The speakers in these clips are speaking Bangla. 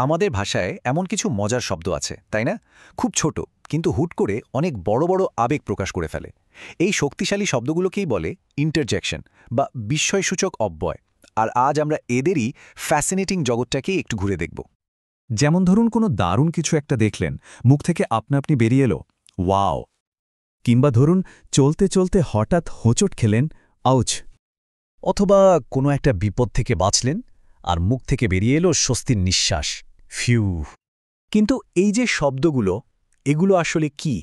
আমাদের ভাষায় এমন কিছু মজার শব্দ আছে তাই না? খুব ছোট কিন্তু হুট করে অনেক বড় বড় আবেগ প্রকাশ করে ফেলে। এই শক্তিশালী শব্দগুলোকেই বলে ইন্টারজেকশন বা বিস্ময়সূচক অব্যয়। আর আজ আমরা এদেরই ফ্যাসিনেটিং জগৎটাকেই একটু ঘুরে দেখব। যেমন ধরুন কোনো দারুণ কিছু একটা দেখলেন, মুখ থেকে আপনা আপনি বেরিয়ে এলো, ওয়াও। কিংবা ধরুন চলতে চলতে হঠাৎ হোঁচট খেলেন, আউচ। অথবা কোনো একটা বিপদ থেকে বাঁচলেন আর মুখ থেকে বেরিয়ে এলো স্বস্তির নিঃশ্বাস, ফিউ। কিন্তু এই যে শব্দগুলো, এগুলো আসলে কি?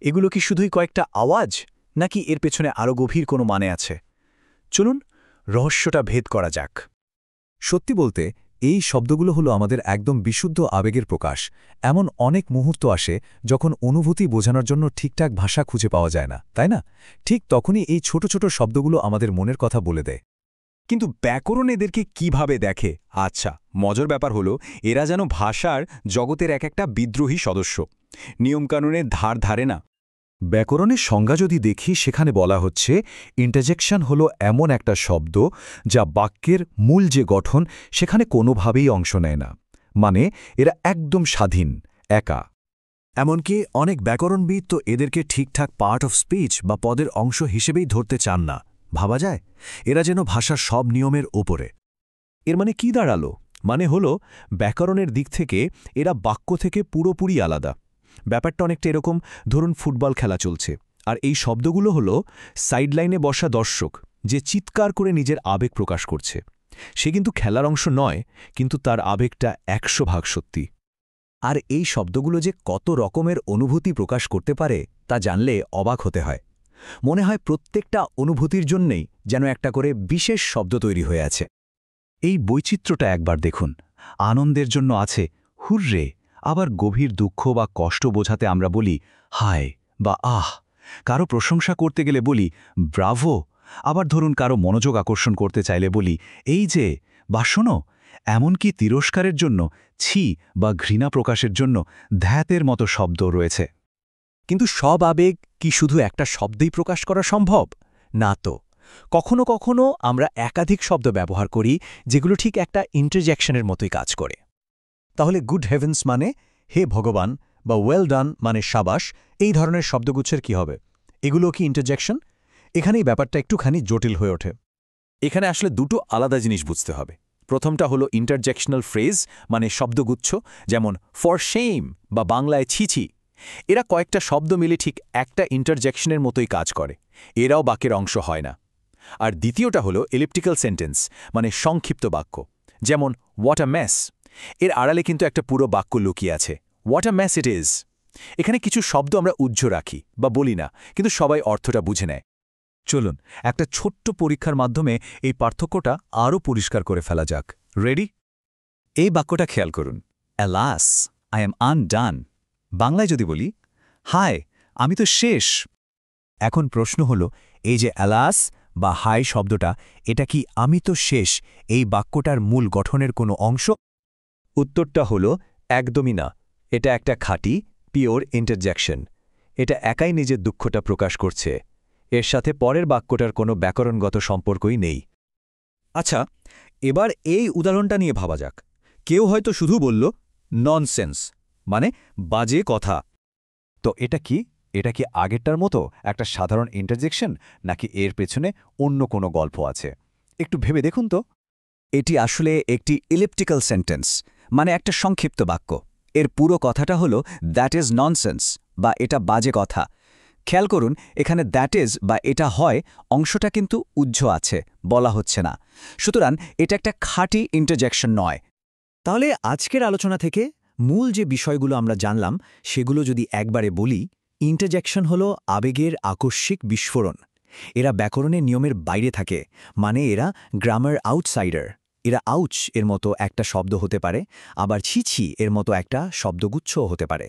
এগুলো কি শুধুই কয়েকটা আওয়াজ, নাকি এর পেছনে আরও গভীর কোনো মানে আছে? চলুন রহস্যটা ভেদ করা যাক। সত্যি বলতে এই শব্দগুলো হলো আমাদের একদম বিশুদ্ধ আবেগের প্রকাশ। এমন অনেক মুহূর্ত আসে যখন অনুভূতি বোঝানোর জন্য ঠিকঠাক ভাষা খুঁজে পাওয়া যায় না, তাই না? ঠিক তখনই এই ছোট ছোট শব্দগুলো আমাদের মনের কথা বলে দেয়। কিন্তু ব্যাকরণ এদেরকে কিভাবে দেখে? আচ্ছা, মজার ব্যাপার হলো এরা যেন ভাষার জগতের এক একটা বিদ্রোহী সদস্য, নিয়মকানুনের ধার ধারে না। ব্যাকরণের সংজ্ঞা যদি দেখি, সেখানে বলা হচ্ছে ইন্টারজেকশন হলো এমন একটা শব্দ যা বাক্যের মূল যে গঠন সেখানে কোনোভাবেই অংশ নেয় না। মানে এরা একদম স্বাধীন, একা। এমনকি অনেক ব্যাকরণবিদ তো এদেরকে ঠিকঠাক পার্ট অফ স্পিচ বা পদের অংশ হিসেবেই ধরতে চান না। ভাবা যায় এরা যেন ভাষার সব নিয়মের ওপরে। এর মানে কি দাঁড়ালো? মানে হলো ব্যাকরণের দিক থেকে এরা বাক্য থেকে পুরোপুরি আলাদা। ব্যাপারটা অনেকটা এরকম, ধরুন ফুটবল খেলা চলছে, আর এই শব্দগুলো হলো সাইডলাইনে বসা দর্শক যে চিৎকার করে নিজের আবেগ প্রকাশ করছে। সে কিন্তু খেলার অংশ নয়, কিন্তু তার আবেগটা ১০০% সত্যি। আর এই শব্দগুলো যে কত রকমের অনুভূতি প্রকাশ করতে পারে তা জানলে অবাক হতে হয়। মনে হয় প্রত্যেকটা অনুভূতির জন্যেই যেন একটা করে বিশেষ শব্দ তৈরি হয়ে আছে। এই বৈচিত্র্যটা একবার দেখুন। আনন্দের জন্য আছে হুররে, আবার গভীর দুঃখ বা কষ্ট বোঝাতে আমরা বলি হায় বা আহ। কারো প্রশংসা করতে গেলে বলি ব্রাভো, আবার ধরুন কারো মনোযোগ আকর্ষণ করতে চাইলে বলি এই যে, বা শোনো। এমনকি তিরস্কারের জন্য ছি বা ঘৃণা প্রকাশের জন্য ধ্যাতের মতো শব্দ রয়েছে। কিন্তু সব আবেগ কি শুধু একটা শব্দেই প্রকাশ করা সম্ভব? না তো। কখনো কখনো আমরা একাধিক শব্দ ব্যবহার করি যেগুলো ঠিক একটা ইন্টারজেকশনের মতোই কাজ করে। তাহলে গুড হেভেন্স মানে হে ভগবান, বা ওয়েল ডান মানে সাবাস, এই ধরনের শব্দগুচ্ছের কি হবে? এগুলো কি ইন্টারজেকশন? এখানেই ব্যাপারটা একটুখানি জটিল হয়ে ওঠে। এখানে আসলে দুটো আলাদা জিনিস বুঝতে হবে। প্রথমটা হলো ইন্টারজেকশনাল ফ্রেজ, মানে শব্দগুচ্ছ, যেমন ফর শেম বা বাংলায় ছিছি। এরা কয়েকটা শব্দ মিলে ঠিক একটা ইন্টারজেকশনের মতোই কাজ করে, এরাও বাক্যের অংশ হয় না। আর দ্বিতীয়টা হলো এলিপ্টিক্যাল সেন্টেন্স, মানে সংক্ষিপ্ত বাক্য, যেমন হোয়াট আ মেস। এর আড়ালে কিন্তু একটা পুরো বাক্য লুকিয়ে আছে, what a mace it is. এখানে কিছু শব্দ আমরা উজ্জ্ব রাখি বা বলি না, কিন্তু সবাই অর্থটা বুঝে নেয়। চলুন একটা ছোট্ট পরীক্ষার মাধ্যমে এই পার্থক্যটা আরও পরিষ্কার করে ফেলা যাক। রেডি? এই বাক্যটা খেয়াল করুন, অ্যালাস আই এম আনডান। বাংলায় যদি বলি হায় আমি তো শেষ। এখন প্রশ্ন হলো, এই যে অ্যালাস বা হায় শব্দটা, এটা কি আমি তো শেষ এই বাক্যটার মূল গঠনের কোনো অংশ? উত্তরটা হলো একদমই না। এটা একটা খাঁটি পিওর ইন্টারজেকশন। এটা একাই নিজের দুঃখটা প্রকাশ করছে, এর সাথে পরের বাক্যটার কোনো ব্যাকরণগত সম্পর্কই নেই। আচ্ছা, এবার এই উদাহরণটা নিয়ে ভাবা যাক। কেউ হয়তো শুধু বলল ননসেন্স, মানে বাজে কথা। তো এটা কি? এটা কি আগেরটার মতো একটা সাধারণ ইন্টারজেকশন, নাকি এর পেছনে অন্য কোনো গল্প আছে? একটু ভেবে দেখুন তো। এটি আসলে একটি ইলিপ্টিক্যাল সেন্টেন্স, মানে একটা সংক্ষিপ্ত বাক্য। এর পুরো কথাটা হলো দ্যাট ইজ ননসেন্স বা এটা বাজে কথা। খেয়াল করুন, এখানে দ্যাট ইজ বা এটা হয় অংশটা কিন্তু উজ্জ্ব আছে, বলা হচ্ছে না। সুতরাং এটা একটা খাঁটি ইন্টারজেকশন নয়। তাহলে আজকের আলোচনা থেকে মূল যে বিষয়গুলো আমরা জানলাম সেগুলো যদি একবারে বলি, ইন্টারজেকশন হলো আবেগের আকস্মিক বিস্ফোরণ। এরা ব্যাকরণের নিয়মের বাইরে থাকে, মানে এরা গ্রামার আউটসাইডার। এরা আউচ এর মতো একটা শব্দ হতে পারে, আবার ছিছি এর মতো একটা শব্দগুচ্ছও হতে পারে।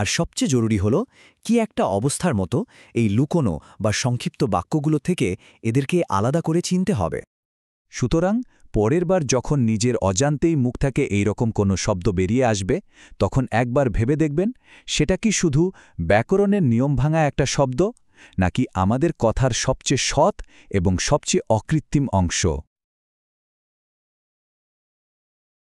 আর সবচেয়ে জরুরি হলো কি একটা অবস্থার মতো এই লুকোনো বা সংক্ষিপ্ত বাক্যগুলো থেকে এদেরকে আলাদা করে চিনতে হবে। সুতরাং পরের বার যখন নিজের অজান্তেই মুখ থেকে এইরকম কোনো শব্দ বেরিয়ে আসবে, তখন একবার ভেবে দেখবেন সেটা কি শুধু ব্যাকরণের নিয়ম ভাঙা একটা শব্দ, নাকি আমাদের কথার সবচেয়ে সৎ এবং সবচেয়ে অকৃত্রিম অংশ।